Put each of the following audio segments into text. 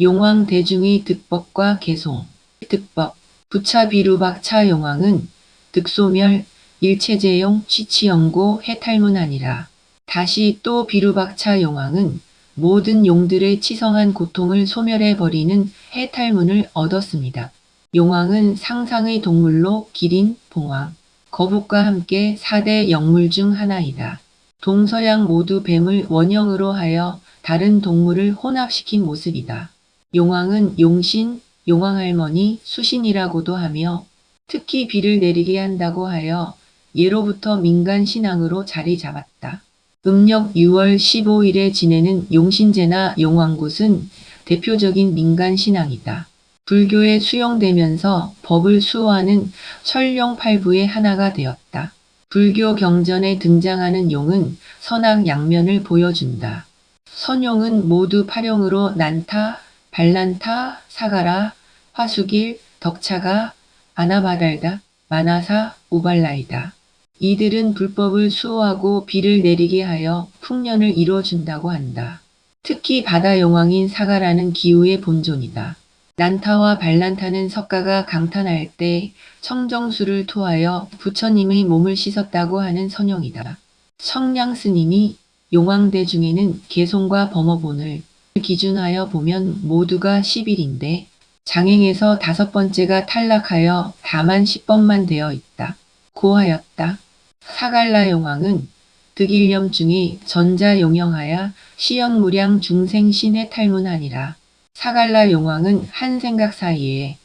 용왕 대중의 득법과 개송. 득법. 부차 비루박차 용왕은 득소멸, 일체제용 취치연고 해탈문하니라. 다시 또 비루박차 용왕은 모든 용들의 치성한 고통을 소멸해버리는 해탈문을 얻었습니다. 용왕은 상상의 동물로 기린, 봉황, 거북과 함께 4대 영물 중 하나이다. 동서양 모두 뱀을 원형으로 하여 다른 동물을 혼합시킨 모습이다. 용왕은 용신, 용왕할머니, 수신이라고도 하며 특히 비를 내리게 한다고 하여 예로부터 민간 신앙으로 자리 잡았다. 음력 6월 15일에 지내는 용신제나 용왕굿은 대표적인 민간 신앙이다. 불교에 수용되면서 법을 수호하는 설용팔부의 하나가 되었다. 불교 경전에 등장하는 용은 선악 양면을 보여준다. 선용은 모두 팔용으로 난타, 발난타, 사가라, 화수길, 덕차가, 아나바달다, 마나사, 우발라이다. 이들은 불법을 수호하고 비를 내리게 하여 풍년을 이루어준다고 한다. 특히 바다 용왕인 사가라는 기후의 본존이다. 난타와 발난타는 석가가 강탄할 때 청정수를 토하여 부처님의 몸을 씻었다고 하는 선용이다. 청량 스님이 용왕대 중에는 개송과 범어본을 기준하여 보면 모두가 10일인데 장행에서 5번째가 탈락하여 다만 10번만 되어 있다. 고하였다. 사갈라 용왕은 득일념 중에 전자용영하야 시연무량 중생신의 탈문하니라. 사갈라 용왕은 한 생각 사이에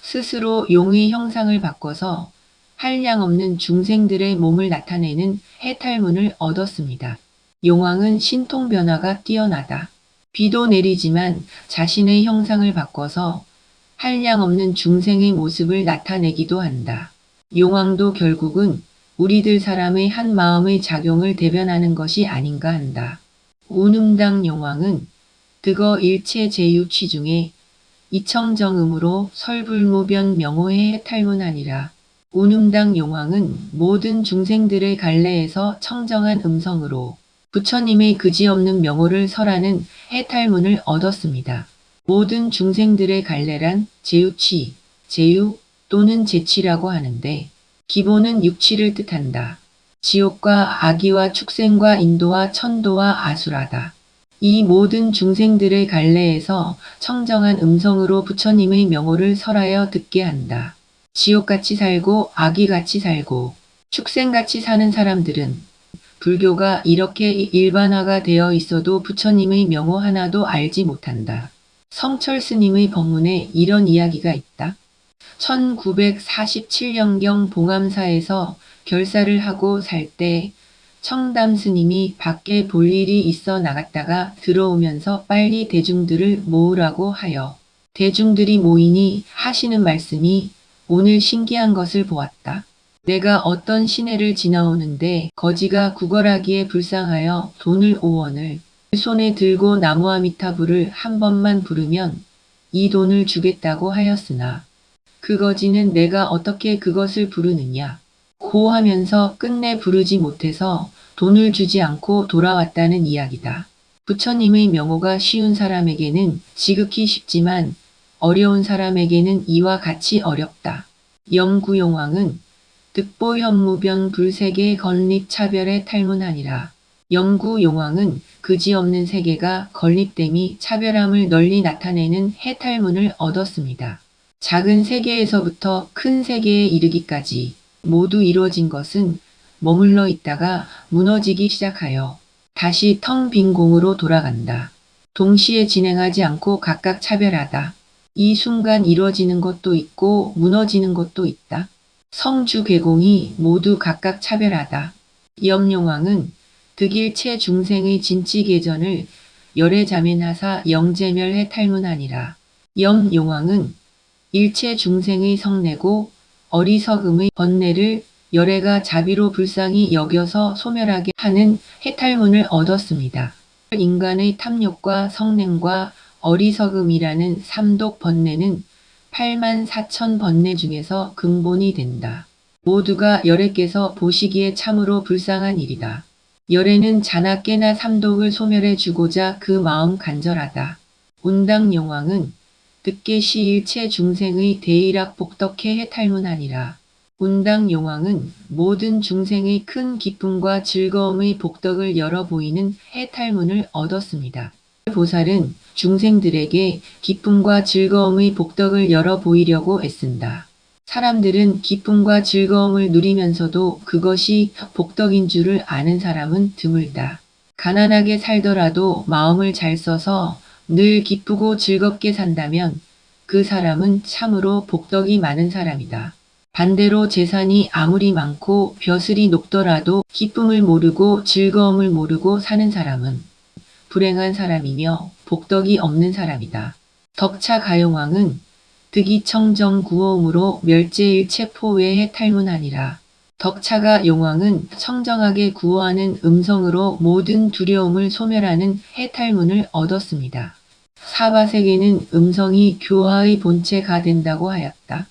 스스로 용의 형상을 바꿔서 한량없는 중생들의 몸을 나타내는 해탈문을 얻었습니다. 용왕은 신통변화가 뛰어나다. 비도 내리지만 자신의 형상을 바꿔서 한량없는 중생의 모습을 나타내기도 한다. 용왕도 결국은 우리들 사람의 한 마음의 작용을 대변하는 것이 아닌가 한다. 운음당 용왕은 득어 일체 제유취 중에 이청정음으로 설불무변 명호의 해탈문하니라. 운음당 용왕은 모든 중생들의 갈래에서 청정한 음성으로 부처님의 그지없는 명호를 설하는 해탈문을 얻었습니다. 모든 중생들의 갈래란 제유취, 제유 또는 제취라고 하는데 기본은 육취를 뜻한다. 지옥과 아기와 축생과 인도와 천도와 아수라다. 이 모든 중생들의 갈래에서 청정한 음성으로 부처님의 명호를 설하여 듣게 한다. 지옥같이 살고 아기같이 살고 축생같이 사는 사람들은 불교가 이렇게 일반화가 되어 있어도 부처님의 명호 하나도 알지 못한다. 성철 스님의 법문에 이런 이야기가 있다. 1947년경 봉암사에서 결사를 하고 살 때 청담 스님이 밖에 볼 일이 있어 나갔다가 들어오면서 빨리 대중들을 모으라고 하여 대중들이 모이니 하시는 말씀이 오늘 신기한 것을 보았다. 내가 어떤 시내를 지나오는데 거지가 구걸하기에 불쌍하여 돈을 5원을 손에 들고 나무아미타불을 한 번만 부르면 이 돈을 주겠다고 하였으나 그 거지는 내가 어떻게 그것을 부르느냐 고 하면서 끝내 부르지 못해서 돈을 주지 않고 돌아왔다는 이야기다. 부처님의 명호가 쉬운 사람에게는 지극히 쉽지만 어려운 사람에게는 이와 같이 어렵다. 염구용왕은 득보현무변 불세계 건립차별의 탈문하니라. 염구용왕은 그지없는 세계가 건립됨이 차별함을 널리 나타내는 해탈문을 얻었습니다. 작은 세계에서부터 큰 세계에 이르기까지 모두 이루어진 것은 머물러 있다가 무너지기 시작하여 다시 텅 빈 공으로 돌아간다. 동시에 진행하지 않고 각각 차별하다. 이 순간 이루어지는 것도 있고 무너지는 것도 있다. 성주개공이 모두 각각 차별하다. 염용왕은 득일체 중생의 진치계전을 열애자민하사 영재멸해 탈문하니라. 염용왕은 일체 중생의 성내고 어리석음의 번뇌를 열애가 자비로 불쌍히 여겨서 소멸하게 하는 해탈문을 얻었습니다. 인간의 탐욕과 성냄과 어리석음이라는 삼독 번뇌는 84,000 번뇌 중에서 근본이 된다. 모두가 열애께서 보시기에 참으로 불쌍한 일이다. 열애는 자나 깨나 삼독을 소멸해 주고자 그 마음 간절하다. 운당 용왕은 득계시 일체 중생의 대일학 복덕해 해탈문하니라. 운당 용왕은 모든 중생의 큰 기쁨과 즐거움의 복덕을 열어 보이는 해탈문을 얻었습니다. 보살은 중생들에게 기쁨과 즐거움의 복덕을 열어 보이려고 애쓴다. 사람들은 기쁨과 즐거움을 누리면서도 그것이 복덕인 줄을 아는 사람은 드물다. 가난하게 살더라도 마음을 잘 써서 늘 기쁘고 즐겁게 산다면 그 사람은 참으로 복덕이 많은 사람이다. 반대로 재산이 아무리 많고 벼슬이 높더라도 기쁨을 모르고 즐거움을 모르고 사는 사람은 불행한 사람이며 복덕이 없는 사람이다. 덕차 가용왕은 득이청정 구호음으로 멸제일체포외 해탈문하니라. 덕차가 용왕은 청정하게 구호하는 음성으로 모든 두려움을 소멸하는 해탈문을 얻었습니다. 사바세계는 음성이 교화의 본체가 된다고 하였다.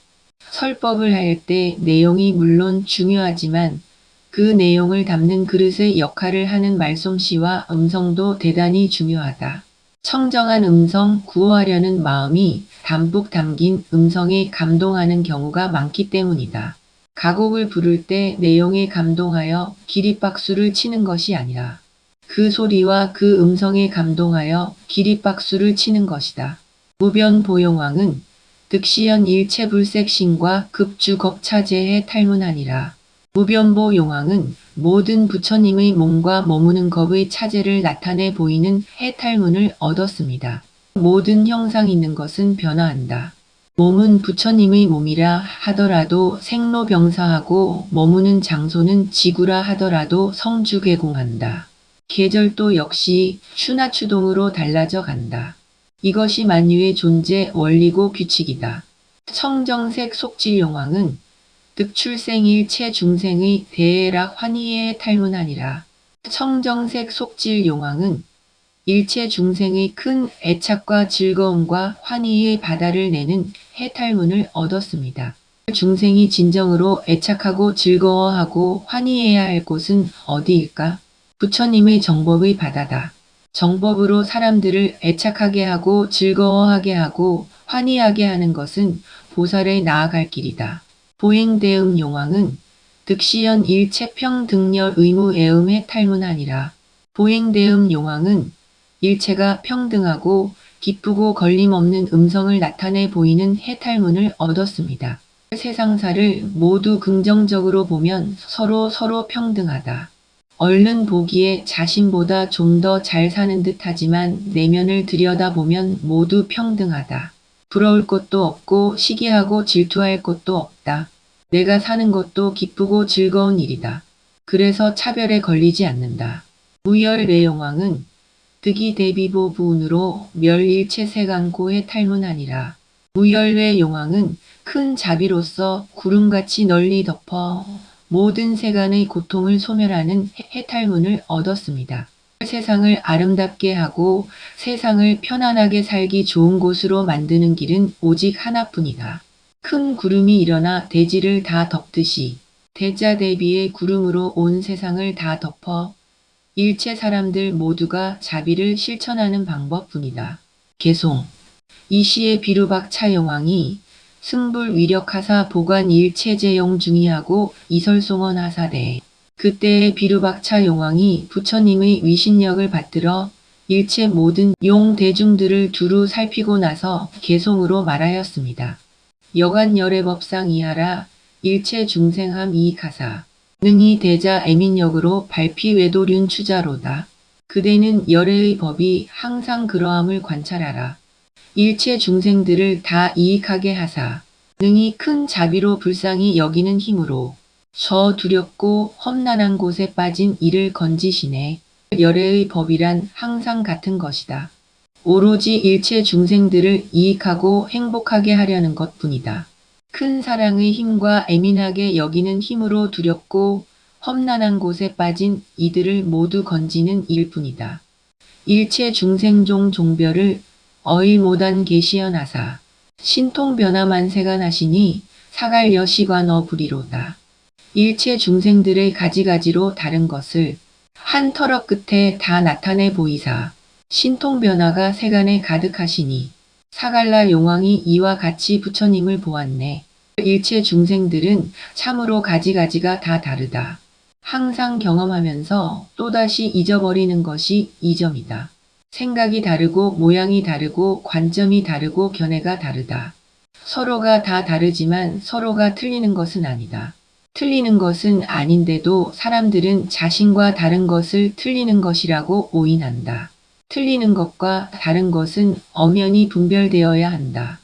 설법을 할 때 내용이 물론 중요하지만 그 내용을 담는 그릇의 역할을 하는 말솜씨와 음성도 대단히 중요하다. 청정한 음성, 구호하려는 마음이 담뿍 담긴 음성에 감동하는 경우가 많기 때문이다. 가곡을 부를 때 내용에 감동하여 기립박수를 치는 것이 아니라 그 소리와 그 음성에 감동하여 기립박수를 치는 것이다. 무변보용왕은 득시연 일체불색신과 급주겁차제해 탈문하니라. 무변보 용왕은 모든 부처님의 몸과 머무는 겁의 차제를 나타내 보이는 해탈문을 얻었습니다. 모든 형상 있는 것은 변화한다. 몸은 부처님의 몸이라 하더라도 생로병사하고 머무는 장소는 지구라 하더라도 성주개공한다. 계절도 역시 추나추동으로 달라져 간다. 이것이 만유의 존재 원리고 규칙이다. 청정색 속질용왕은 득출생일체 중생의 대애락 환희에 탈문하니라. 청정색 속질용왕은 일체 중생의 큰 애착과 즐거움과 환희의 바다를 내는 해탈문을 얻었습니다. 중생이 진정으로 애착하고 즐거워하고 환희해야 할 곳은 어디일까? 부처님의 정법의 바다다. 정법으로 사람들을 애착하게 하고 즐거워하게 하고 환희하게 하는 것은 보살에 나아갈 길이다. 보행대음 용왕은 득시연 일체평등열 의무애음 해탈문하니라. 보행대음 용왕은 일체가 평등하고 기쁘고 걸림없는 음성을 나타내 보이는 해탈문을 얻었습니다. 세상사를 모두 긍정적으로 보면 서로 평등하다. 얼른 보기에 자신보다 좀 더 잘 사는 듯 하지만 내면을 들여다보면 모두 평등하다. 부러울 것도 없고 시기하고 질투할 것도 없다. 내가 사는 것도 기쁘고 즐거운 일이다. 그래서 차별에 걸리지 않는다. 무열외용왕은 득이 대비보 부운으로 멸일체세강고해 탈문하니라. 무열외용왕은 큰 자비로서 구름같이 널리 덮어 모든 세간의 고통을 소멸하는 해탈문을 얻었습니다. 세상을 아름답게 하고 세상을 편안하게 살기 좋은 곳으로 만드는 길은 오직 하나뿐이다. 큰 구름이 일어나 대지를 다 덮듯이 대자 대비의 구름으로 온 세상을 다 덮어 일체 사람들 모두가 자비를 실천하는 방법뿐이다. 개송. 이 시의 비루박 차영왕이 승불 위력하사 보관 일체제용 중이하고 이설송원 하사대. 그때의 비루박차 용왕이 부처님의 위신력을 받들어 일체 모든 용 대중들을 두루 살피고 나서 개송으로 말하였습니다. 여간 열애법상 이하라 일체 중생함 이익하사. 능히 대자 애민력으로 발피 외도륜 추자로다. 그대는 열애의 법이 항상 그러함을 관찰하라. 일체 중생들을 다 이익하게 하사 능히 큰 자비로 불쌍히 여기는 힘으로 저 두렵고 험난한 곳에 빠진 이를 건지시네. 열애의 법이란 항상 같은 것이다. 오로지 일체 중생들을 이익하고 행복하게 하려는 것뿐이다. 큰 사랑의 힘과 애민하게 여기는 힘으로 두렵고 험난한 곳에 빠진 이들을 모두 건지는 일뿐이다. 일체 중생종 종별을 어일모단 계시연하사 신통변화만세간 하시니 사갈여시관어 불이로다. 일체 중생들의 가지가지로 다른 것을 한 터럭 끝에 다 나타내 보이사 신통 변화가 세간에 가득하시니 사갈라 용왕이 이와 같이 부처님을 보았네. 일체 중생들은 참으로 가지가지가 다 다르다. 항상 경험하면서 또다시 잊어버리는 것이 이 점이다. 생각이 다르고 모양이 다르고 관점이 다르고 견해가 다르다. 서로가 다 다르지만 서로가 틀리는 것은 아니다. 틀리는 것은 아닌데도 사람들은 자신과 다른 것을 틀리는 것이라고 오인한다. 틀리는 것과 다른 것은 엄연히 분별되어야 한다.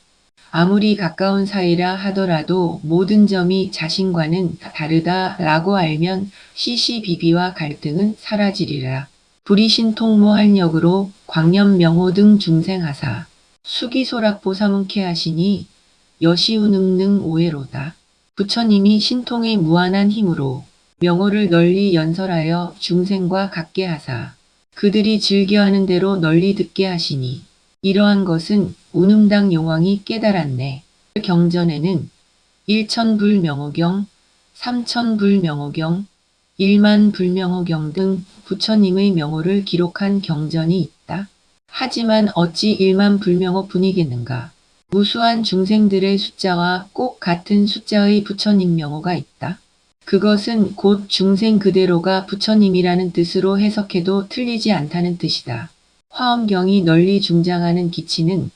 아무리 가까운 사이라 하더라도 모든 점이 자신과는 다르다라고 알면 시시비비와 갈등은 사라지리라. 불이신통모할력으로 광념명호 등 중생하사 수기소락보 사문케 하시니 여시우능능 오해로다. 부처님이 신통의 무한한 힘으로 명호를 널리 연설하여 중생과 같게 하사 그들이 즐겨하는 대로 널리 듣게 하시니 이러한 것은 운음당 용왕이 깨달았네. 경전에는 1,000불명호경, 3,000불명호경, 10,000불명호경 등 부처님의 명호를 기록한 경전이 있다. 하지만 어찌 10,000불명호뿐이겠는가? 무수한 중생들의 숫자와 꼭 같은 숫자의 부처님 명호가 있다. 그것은 곧 중생 그대로가 부처님이라는 뜻으로 해석해도 틀리지 않다는 뜻이다. 화엄경이 널리 중장하는 기치는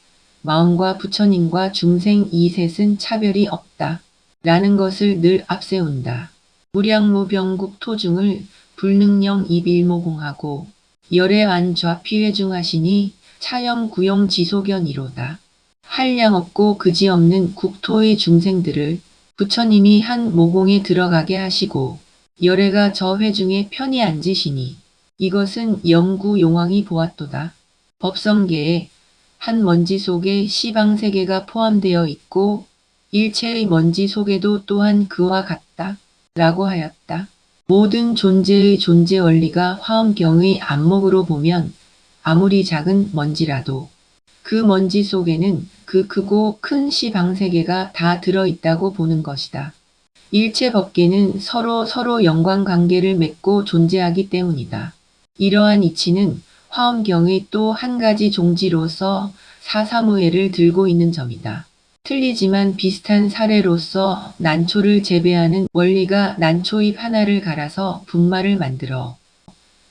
마음과 부처님과 중생 이 셋은 차별이 없다. 라는 것을 늘 앞세운다. 무량무병국 토중을 불능령 이빌모공하고 열애안 좌피회중하시니 차염구용 지소견이로다. 한량 없고 그지없는 국토의 중생들을 부처님이 한 모공에 들어가게 하시고 열애가 저 회중에 편히 앉으시니 이것은 영구 용왕이 보았도다. 법성계에 한 먼지 속에 시방세계가 포함되어 있고 일체의 먼지 속에도 또한 그와 같다. 라고 하였다. 모든 존재의 존재 원리가 화엄경의 안목으로 보면 아무리 작은 먼지라도 그 먼지 속에는 그 크고 큰 시방세계가 다 들어있다고 보는 것이다. 일체 법계는 서로 연관관계를 맺고 존재하기 때문이다. 이러한 이치는 화엄경의 또 한 가지 종지로서 사사무예를 들고 있는 점이다. 틀리지만 비슷한 사례로서 난초를 재배하는 원리가 난초잎 하나를 갈아서 분말을 만들어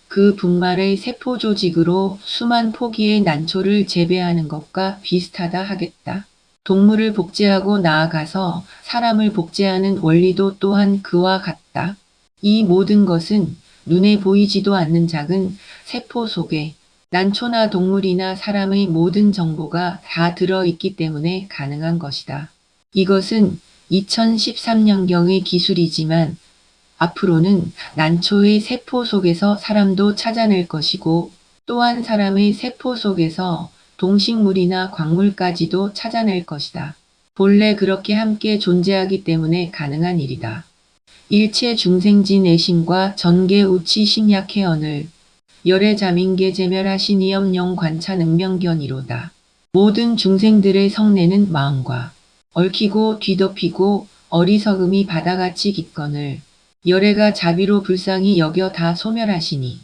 그 분말의 세포 조직으로 수만 포기의 난초를 재배하는 것과 비슷하다 하겠다. 동물을 복제하고 나아가서 사람을 복제하는 원리도 또한 그와 같다. 이 모든 것은 눈에 보이지도 않는 작은 세포 속에 난초나 동물이나 사람의 모든 정보가 다 들어있기 때문에 가능한 것이다. 이것은 2013년경의 기술이지만 앞으로는 난초의 세포 속에서 사람도 찾아낼 것이고 또한 사람의 세포 속에서 동식물이나 광물까지도 찾아낼 것이다. 본래 그렇게 함께 존재하기 때문에 가능한 일이다. 일체 중생지 내심과 전계 우치 심약해언을 열애 자민계 제멸하신 이엄령 관찬 응명견이로다. 모든 중생들의 성내는 마음과 얽히고 뒤덮이고 어리석음이 바다같이 깊거늘 열애가 자비로 불쌍히 여겨 다 소멸하시니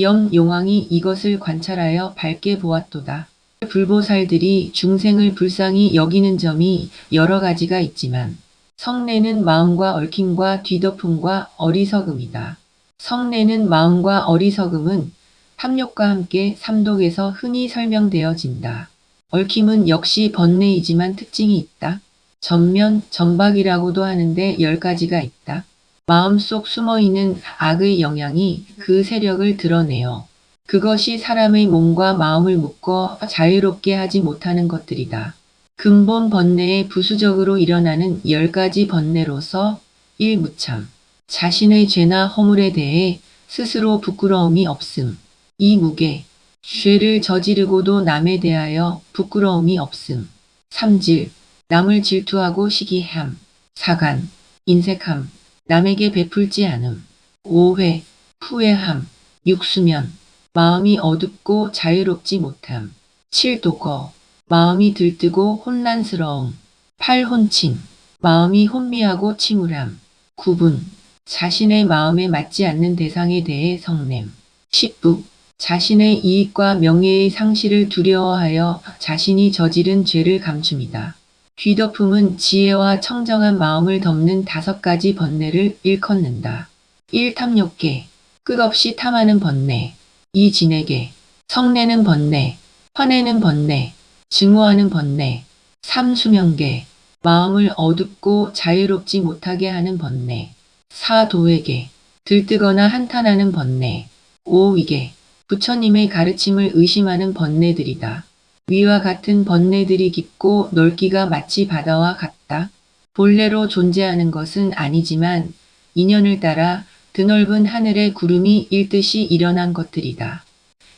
용왕이 이것을 관찰하여 밝게 보았도다. 불보살들이 중생을 불쌍히 여기는 점이 여러 가지가 있지만 성내는 마음과 얽힘과 뒤덮음과 어리석음이다. 성내는 마음과 어리석음은 탐욕과 함께 삼독에서 흔히 설명되어진다. 얽힘은 역시 번뇌이지만 특징이 있다. 전면, 전박이라고도 하는데 10가지가 있다. 마음속 숨어있는 악의 영향이 그 세력을 드러내어 그것이 사람의 몸과 마음을 묶어 자유롭게 하지 못하는 것들이다. 근본 번뇌의 부수적으로 일어나는 10가지 번뇌로서 1. 무참, 자신의 죄나 허물에 대해 스스로 부끄러움이 없음. 2. 무계, 죄를 저지르고도 남에 대하여 부끄러움이 없음. 3. 질, 남을 질투하고 시기함. 4. 간, 인색함, 남에게 베풀지 않음. 5. 회, 후회함. 6. 수면, 마음이 어둡고 자유롭지 못함. 7. 도거, 마음이 들뜨고 혼란스러움. 8. 혼침, 마음이 혼미하고 침울함. 9. 분, 자신의 마음에 맞지 않는 대상에 대해 성냄. 10. 부, 자신의 이익과 명예의 상실을 두려워하여 자신이 저지른 죄를 감춥니다. 뒤덮음은 지혜와 청정한 마음을 덮는 5가지 번뇌를 일컫는다. 1. 탐욕계. 끝없이 탐하는 번뇌. 2. 진액계. 성내는 번뇌. 화내는 번뇌. 증오하는 번뇌. 3. 수명계. 마음을 어둡고 자유롭지 못하게 하는 번뇌. 4. 도회계. 들뜨거나 한탄하는 번뇌. 5. 위계. 부처님의 가르침을 의심하는 번뇌들이다. 위와 같은 번뇌들이 깊고 넓기가 마치 바다와 같다. 본래로 존재하는 것은 아니지만 인연을 따라 드넓은 하늘의 구름이 일듯이 일어난 것들이다.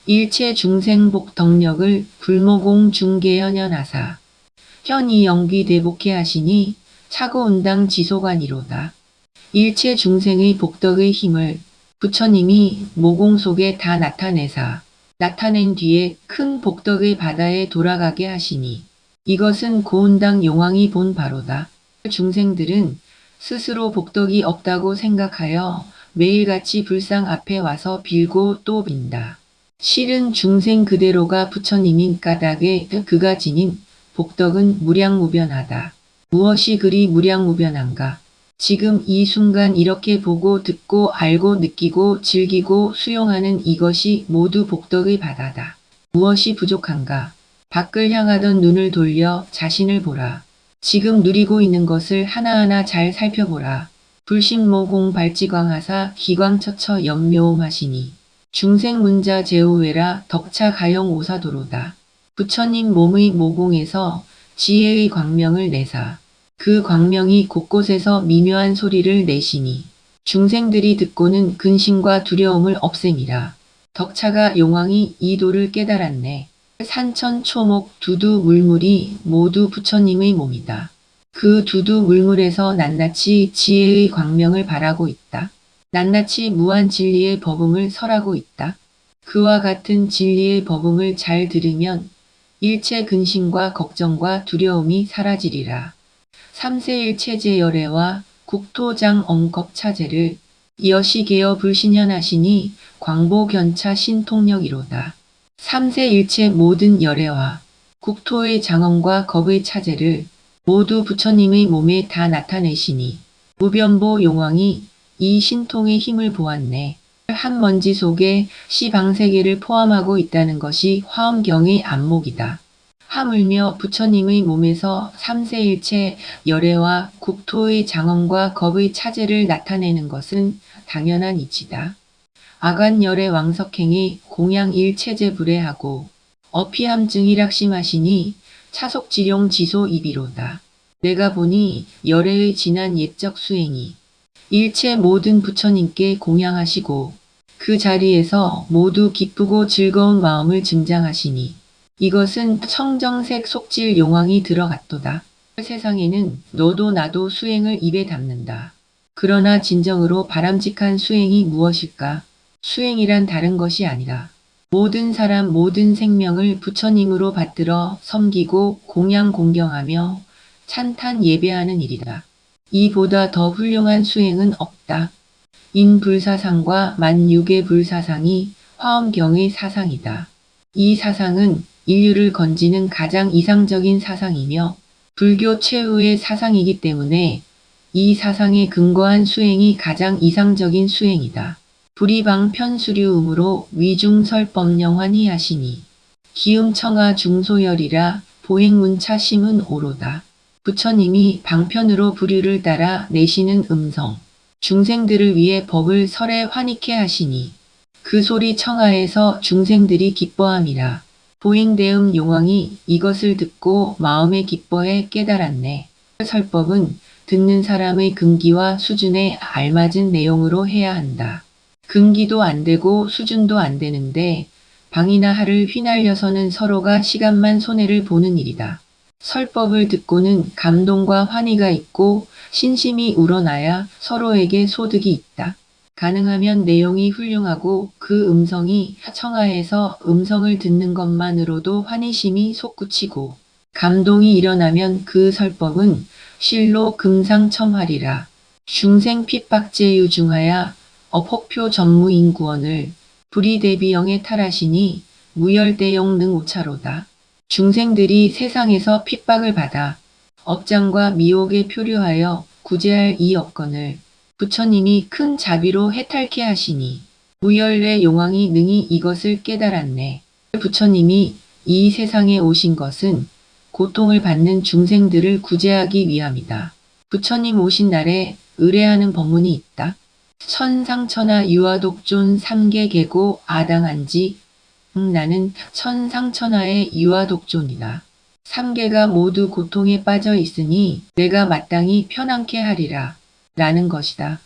일체 중생복 덕력을 불모공 중개연연하사 현이 영귀 대복해 하시니 차고운당 지소관이로다. 일체 중생의 복덕의 힘을 부처님이 모공 속에 다 나타내사 나타낸 뒤에 큰 복덕의 바다에 돌아가게 하시니 이것은 고운당 용왕이 본 바로다. 중생들은 스스로 복덕이 없다고 생각하여 매일같이 불상 앞에 와서 빌고 또 빈다. 실은 중생 그대로가 부처님인 까닭에 그가 지닌 복덕은 무량무변하다. 무엇이 그리 무량무변한가? 지금 이 순간 이렇게 보고 듣고 알고 느끼고 즐기고 수용하는 이것이 모두 복덕의 바다다. 무엇이 부족한가? 밖을 향하던 눈을 돌려 자신을 보라. 지금 누리고 있는 것을 하나하나 잘 살펴보라. 불식모공 발지광하사 기광처처 연묘음하시니 중생문자 제우회라 덕차가영 오사도로다. 부처님 몸의 모공에서 지혜의 광명을 내사 그 광명이 곳곳에서 미묘한 소리를 내시니 중생들이 듣고는 근심과 두려움을 없앰이라. 덕차가 용왕이 이 도를 깨달았네. 산천 초목 두두 물물이 모두 부처님의 몸이다. 그 두두 물물에서 낱낱이 지혜의 광명을 발하고 있다. 낱낱이 무한 진리의 법음을 설하고 있다. 그와 같은 진리의 법음을 잘 들으면 일체 근심과 걱정과 두려움이 사라지리라. 삼세일체제 열애와 국토장 엄겁차제를 여시계여 불신현하시니 광보견차 신통력이로다. 삼세일체 모든 열애와 국토의 장엄과 겁의 차제를 모두 부처님의 몸에 다 나타내시니 무변보 용왕이 이 신통의 힘을 보았네. 한 먼지 속에 시방세계를 포함하고 있다는 것이 화엄경의 안목이다. 하물며 부처님의 몸에서 삼세일체 열애와 국토의 장엄과 겁의 차제를 나타내는 것은 당연한 이치다. 아간열애 왕석행이 공양일체제 불해하고 어피함증일학심하시니 차속지룡 지소이비로다. 내가 보니 열애의 지난 옛적 수행이 일체 모든 부처님께 공양하시고 그 자리에서 모두 기쁘고 즐거운 마음을 증장하시니 이것은 청정색 속질 용왕이 들어갔도다. 세상에는 너도 나도 수행을 입에 담는다. 그러나 진정으로 바람직한 수행이 무엇일까? 수행이란 다른 것이 아니라 모든 사람 모든 생명을 부처님으로 받들어 섬기고 공양 공경하며 찬탄 예배하는 일이다. 이보다 더 훌륭한 수행은 없다. 인불사상과 만육의 불사상이 화엄경의 사상이다. 이 사상은 인류를 건지는 가장 이상적인 사상이며 불교 최후의 사상이기 때문에 이 사상에 근거한 수행이 가장 이상적인 수행이다. 불이방편수류음으로 위중설법영환히 하시니 기음청하 중소열이라 보행문차 심은 오로다. 부처님이 방편으로 부류를 따라 내시는 음성, 중생들을 위해 법을 설에 환히케 하시니 그 소리 청하에서 중생들이 기뻐함이라. 보행대음 용왕이 이것을 듣고 마음에 기뻐해 깨달았네. 설법은 듣는 사람의 근기와 수준에 알맞은 내용으로 해야 한다. 근기도 안 되고 수준도 안 되는데 방이나 하를 휘날려서는 서로가 시간만 손해를 보는 일이다. 설법을 듣고는 감동과 환희가 있고 신심이 우러나야 서로에게 소득이 있다. 가능하면 내용이 훌륭하고 그 음성이 청하에서 음성을 듣는 것만으로도 환희심이 솟구치고 감동이 일어나면 그 설법은 실로 금상첨화리라. 중생 핍박제유 중하야 어폭표 전무인구원을 불이 대비영에 탈하시니 무열대영 능 오차로다. 중생들이 세상에서 핍박을 받아 업장과 미혹에 표류하여 구제할 이 업건을 부처님이 큰 자비로 해탈케 하시니 무열의 용왕이 능히 이것을 깨달았네. 부처님이 이 세상에 오신 것은 고통을 받는 중생들을 구제하기 위함이다. 부처님 오신 날에 의례하는 법문이 있다. 천상천하 유아독존 삼계계고 아당한지 나는 천상천하의 유아독존이다. 삼계가 모두 고통에 빠져 있으니 내가 마땅히 편안케 하리라 라는 것이다.